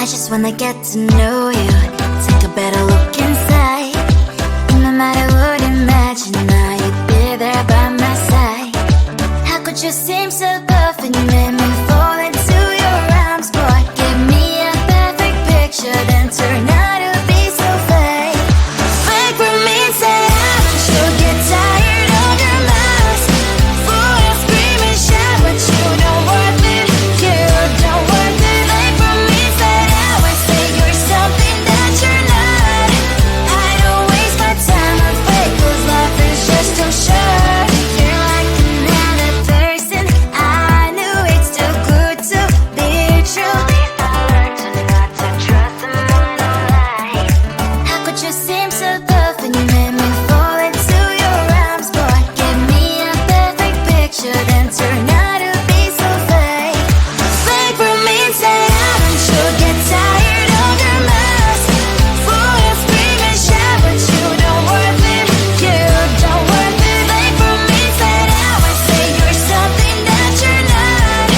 I just wanna get to know you. Take a better look inside. No matter what imagine, now you'd be there by my side. How could you seem so perfect? You made me fall into your arms, boy. Give me a perfect picture, then turn out to be so fake. Fake for me, say haven't you get tired of your mask? Fool and scream and shout, but you don't worth it. You don't worth it. Fake for me, say I would say you're something that you're not. I don't waste my time on fake, 'cause life is just too short. You're like another person. I knew it's too good to be true. I learned to not to trust someone online. How could you seem so perfect? You made me fall into your arms, boy. Give me a perfect picture, then turn out to be so fake. Fake for me, say haven't you get tired of your mask? Fool and scream and shout, but you don't worth it. You don't worth it. Fake for me, say I would say you're something that you're not.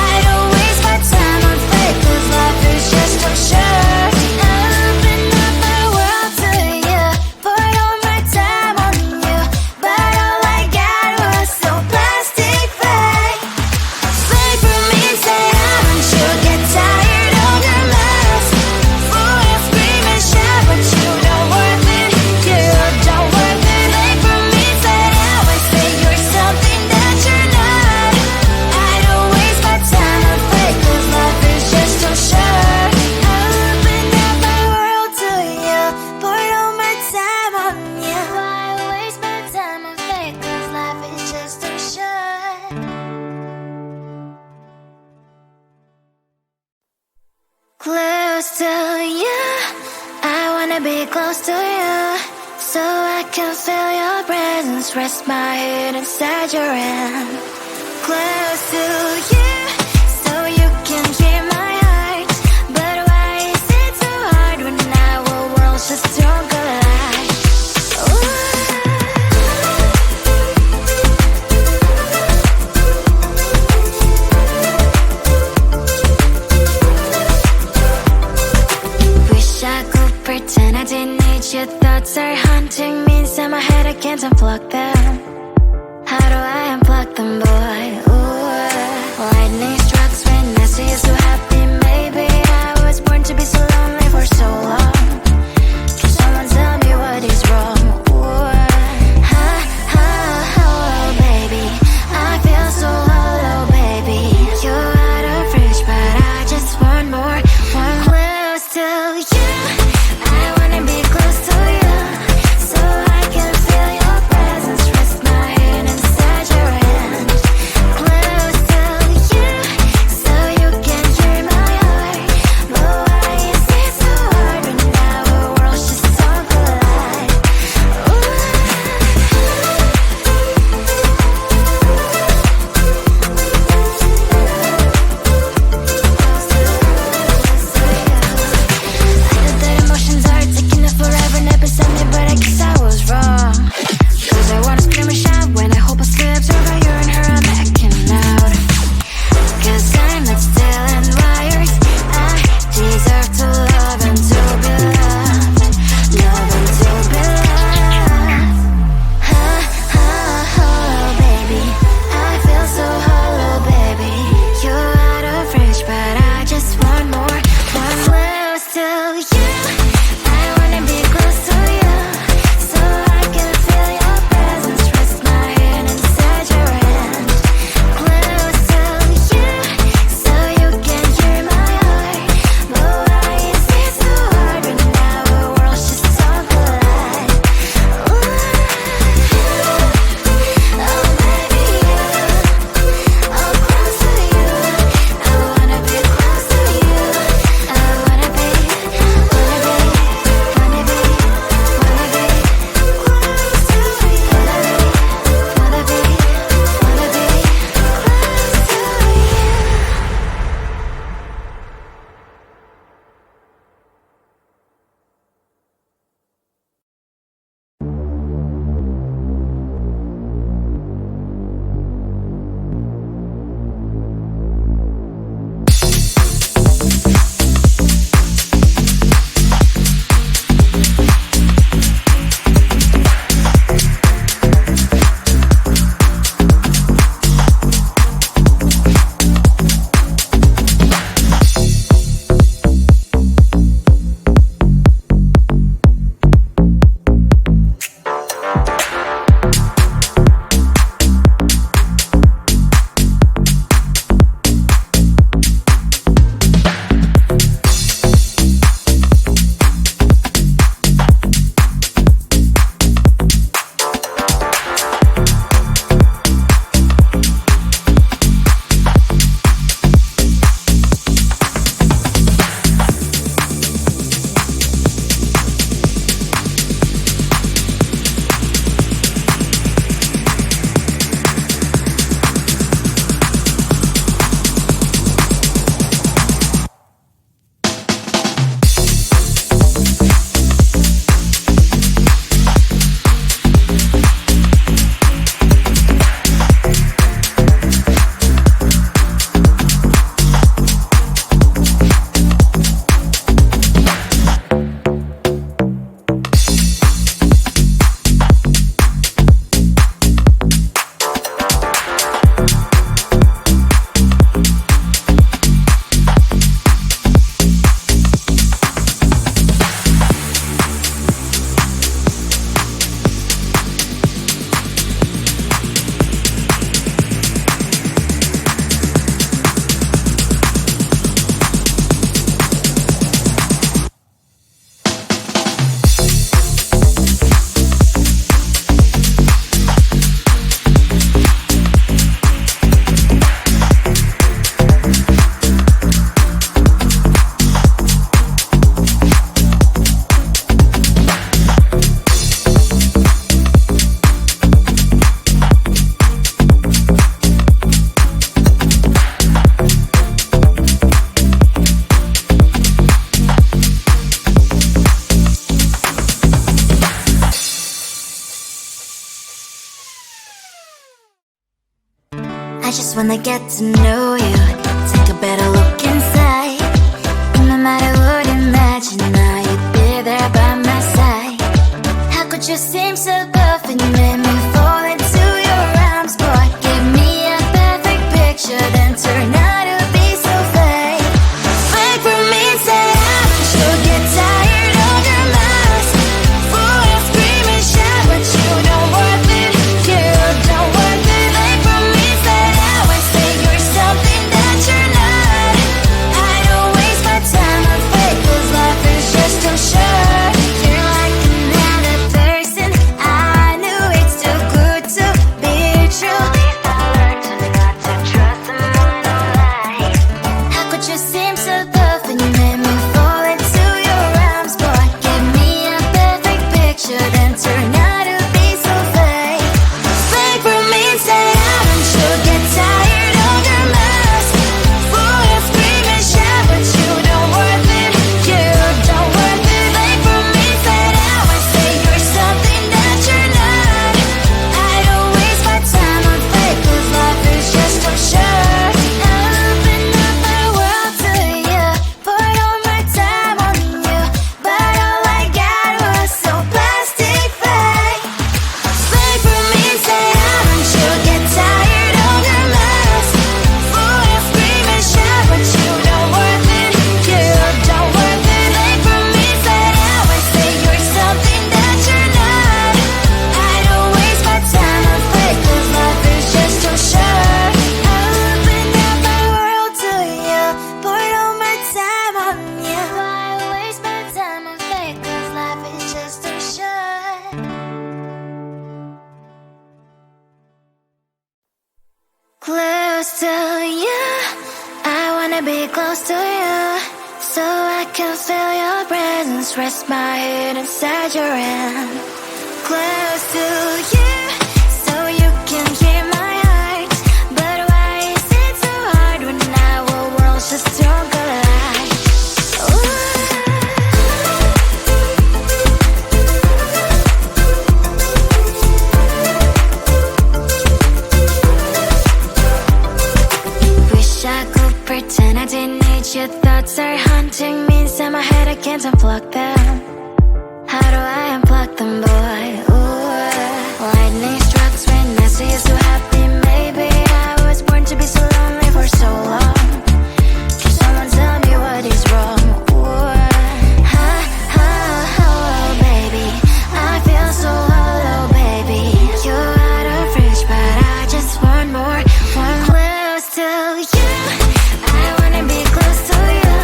I don't waste my time on fake, 'cause life is just too short. I opened up my world to you, poured all my time on you, but all I got was so plastic fake. Fake for me, say haven't you get tired of your mask? Fool and scream and shout, but you don't worth it. You don't worth it. Fake for me, say I would say you're something that you're not. I don't waste my time on fake, 'cause life is just too short. I opened up my world to you, poured all my time on you. Why waste my time on fake, 'cause life is just too short. Close to you, I wanna be close to you, so I can feel your presence, rest my head inside your hand. Close to you, so you can hear my heart, but why is it so hard when our worlds just don't collide? Ooh. Wish I could pretend I didn't need your thoughts are haunting me inside my head. I can't unplug them. How do I unplug them, boy? Ooh, lightning strikes when I see you so happy. Maybe I was born to be so lonely for so long. Can someone tell me what is wrong? Ooh, oh, baby, I feel so hollow, baby. You're out of reach, but I just want more. One close to you, I wanna be close to you, so I can feel your presence, rest my wanna get to know you, take a better look inside. No matter what, imagine now you'd be there by my side. How could you seem so perfect, you made me fall into your arms, boy. Give me a perfect picture, then turn out to be so fake. Fake for me, say I'm sure get tired of your mask. Full of screaming, shout, but you don't worth it. You don't worth it. Fake for me, say I would say you're something that you're not. I don't waste my time on fake, 'cause life is just too short. You're like another person. I knew it's too good to be true. I learned to not to trust someone online. How could you seem so perfect? You made me fall into your arms, boy. Give me a perfect picture, then turn out to be so fake. Fake for me, say I'm sure get tired of your mask. Full of screaming, shout, but you don't worth it. You don't worth it. Fake for me, say I would say you're something that you're not. I don't waste my time on fake, 'cause life is just too short. I open up my world to you, poured all my time on you, but all I got was so plastic fake. Fake for me, say I'm sure get tired of your mask. Full of screaming, shout, but you don't worth it. You don't worth it. Fake for me, say I would say you're something that you're not. I don't waste my time on fake, 'cause life is just too short. I opened up my world to you, poured all my time on you. Why waste my time on fake, 'cause life is just too short. Close to you, I wanna be close to you, so I can feel your presence, rest my head inside your hand. Close to you, so you can hear my heart, but why is it so hard when our worlds just don't collide? Wish I could pretend I didn't need you. Thoughts are haunting me inside my head, I can't unplug them. How do I unplug them, boy? Ooh, lightning strikes when I see you so happy. Maybe I was born to be so lonely for so long. Can someone tell me what is wrong? Ooh, oh, baby, I feel so hollow, baby. You're out of reach, but I just want more. One close to you, I wanna be close to you,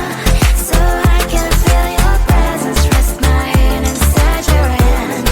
so I can feel your presence, rest my head inside your hand.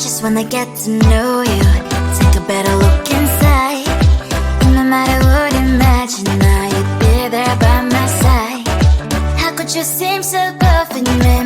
just wanna get to know you. Take a better look inside. No matter what, imagine now you'd be there by my side. How could you seem so perfect, man?